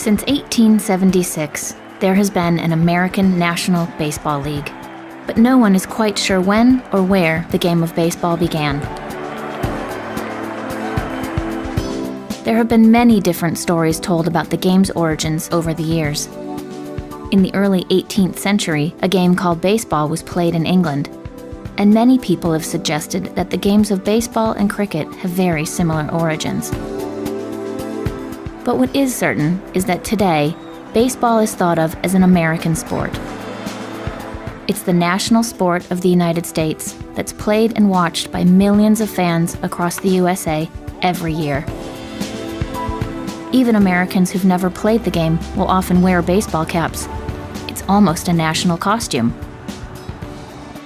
Since 1876, there has been an American National Baseball League, but no one is quite sure when or where the game of baseball began. There have been many different stories told about the game's origins over the years. In the early 18th century, a game called baseball was played in England, and many people have suggested that the games of baseball and cricket have very similar origins. But what is certain is that today, baseball is thought of as an American sport. It's the national sport of the United States that's played and watched by millions of fans across the USA every year. Even Americans who've never played the game will often wear baseball caps. It's almost a national costume.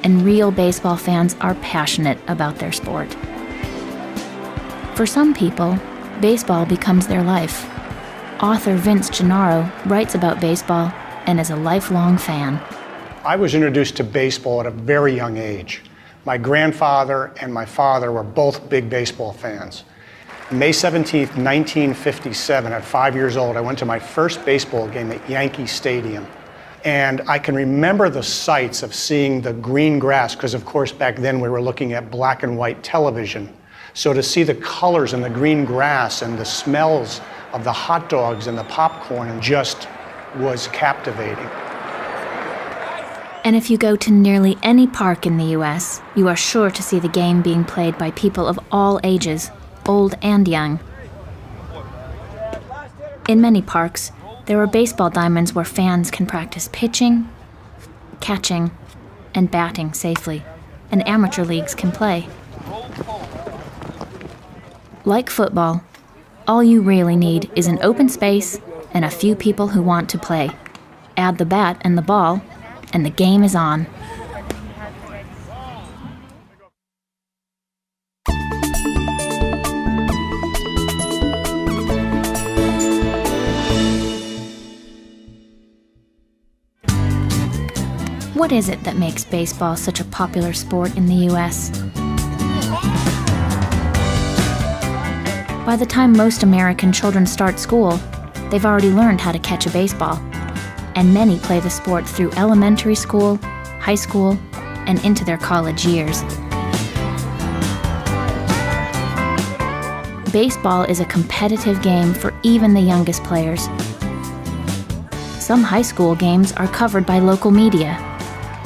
And real baseball fans are passionate about their sport. For some people, baseball becomes their life. Author Vince Gennaro writes about baseball and is a lifelong fan. I was introduced to baseball at a very young age. My grandfather and my father were both big baseball fans. May 17th, 1957, at 5 years old, I went to my first baseball game at Yankee Stadium. And I can remember the sights of seeing the green grass, because of course back then we were looking at black and white television. So to see the colors in the green grass and the smells of the hot dogs and the popcorn just was captivating. And if you go to nearly any park in the US, you are sure to see the game being played by people of all ages, old and young. In many parks, there are baseball diamonds where fans can practice pitching, catching, and batting safely, and amateur leagues can play. Like football, all you really need is an open space and a few people who want to play. Add the bat and the ball, and the game is on. What is it that makes baseball such a popular sport in the US? By the time most American children start school, they've already learned how to catch a baseball, and many play the sport through elementary school, high school, and into their college years. Baseball is a competitive game for even the youngest players. Some high school games are covered by local media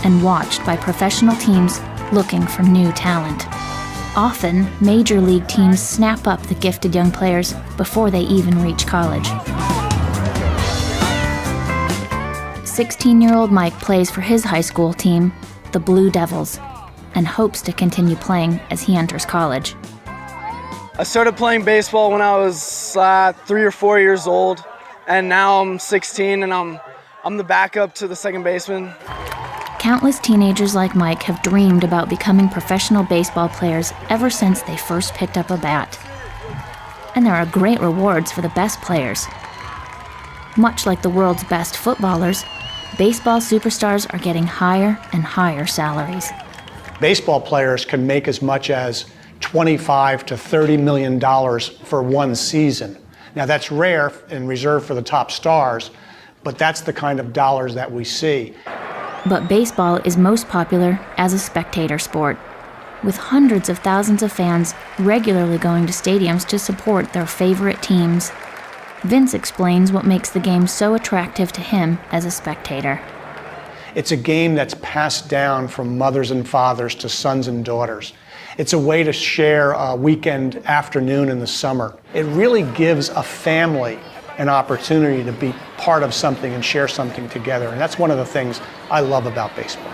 and watched by professional teams looking for new talent. Often, major league teams snap up the gifted young players before they even reach college. 16-year-old Mike plays for his high school team, the Blue Devils, and hopes to continue playing as he enters college. I started playing baseball when I was 3 or 4 years old, and now I'm 16 and I'm the backup to the second baseman. Countless teenagers like Mike have dreamed about becoming professional baseball players ever since they first picked up a bat. And there are great rewards for the best players. Much like the world's best footballers, baseball superstars are getting higher and higher salaries. Baseball players can make as much as $25 to $30 million for one season. Now that's rare and reserved for the top stars, but that's the kind of dollars that we see. But baseball is most popular as a spectator sport, with hundreds of thousands of fans regularly going to stadiums to support their favorite teams. Vince explains what makes the game so attractive to him as a spectator. It's a game that's passed down from mothers and fathers to sons and daughters. It's a way to share a weekend afternoon in the summer. It really gives a family an opportunity to be part of something and share something together. And that's one of the things I love about baseball.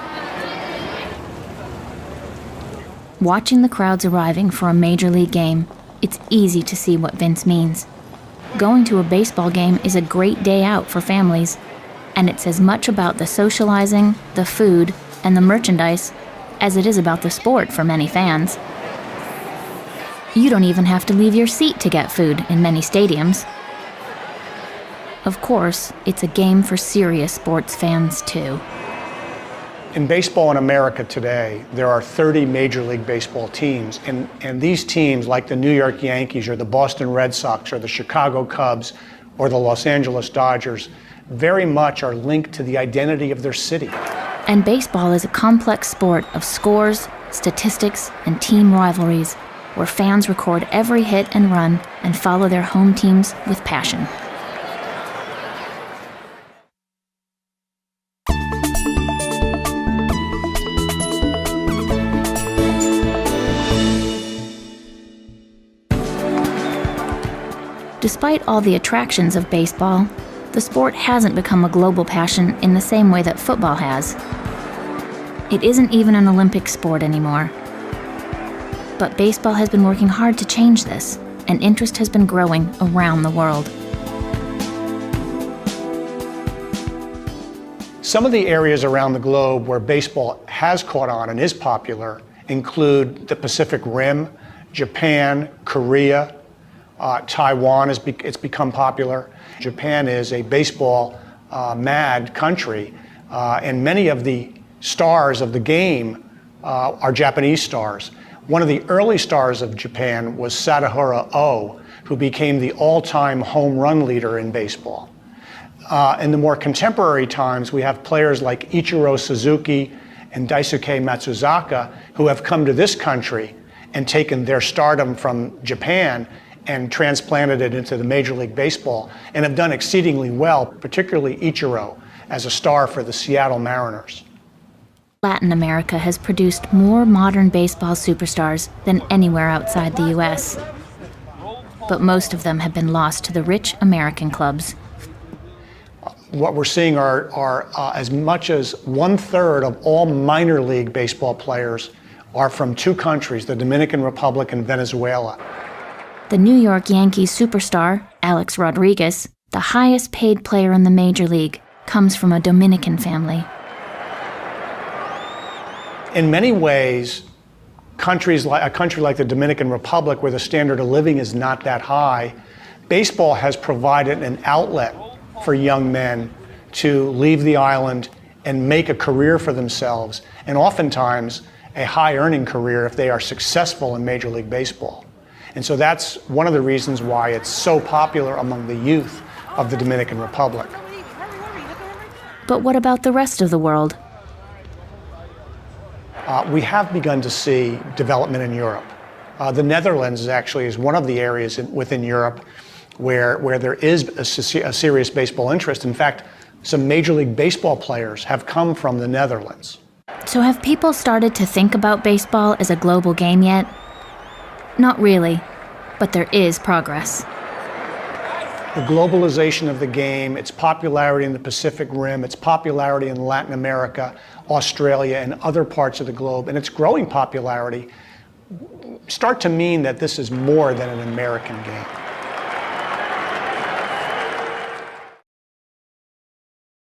Watching the crowds arriving for a major league game, it's easy to see what Vince means. Going to a baseball game is a great day out for families, and it's as much about the socializing, the food, and the merchandise as it is about the sport for many fans. You don't even have to leave your seat to get food in many stadiums. Of course, it's a game for serious sports fans, too. In baseball in America today, there are 30 Major League Baseball teams, and these teams, like the New York Yankees or the Boston Red Sox or the Chicago Cubs, or the Los Angeles Dodgers very much are linked to the identity of their city. And baseball is a complex sport of scores, statistics, and team rivalries, where fans record every hit and run and follow their home teams with passion. Despite all the attractions of baseball, the sport hasn't become a global passion in the same way that football has. It isn't even an Olympic sport anymore. But baseball has been working hard to change this, and interest has been growing around the world. Some of the areas around the globe where baseball has caught on and is popular include the Pacific Rim, Japan, Korea, Taiwan, it's become popular. Japan is a baseball mad country, and many of the stars of the game are Japanese stars. One of the early stars of Japan was Sadahara Oh, who became the all-time home run leader in baseball. In the more contemporary times, we have players like Ichiro Suzuki and Daisuke Matsuzaka who have come to this country and taken their stardom from Japan and transplanted it into the Major League Baseball and have done exceedingly well, particularly Ichiro as a star for the Seattle Mariners. Latin America has produced more modern baseball superstars than anywhere outside the U.S. But most of them have been lost to the rich American clubs. What we're seeing are as much as 1/3 of all minor league baseball players are from two countries, the Dominican Republic and Venezuela. The New York Yankees superstar, Alex Rodriguez, the highest paid player in the Major League, comes from a Dominican family. In many ways, a country like the Dominican Republic, where the standard of living is not that high, baseball has provided an outlet for young men to leave the island and make a career for themselves, and oftentimes a high-earning career if they are successful in Major League Baseball. And so that's one of the reasons why it's so popular among the youth of the Dominican Republic. But what about the rest of the world? We have begun to see development in Europe. The Netherlands actually is one of the areas within Europe where there is a serious baseball interest. In fact, some Major League Baseball players have come from the Netherlands. So have people started to think about baseball as a global game yet? Not really, but there is progress. The globalization of the game, its popularity in the Pacific Rim, its popularity in Latin America, Australia, and other parts of the globe, and its growing popularity start to mean that this is more than an American game.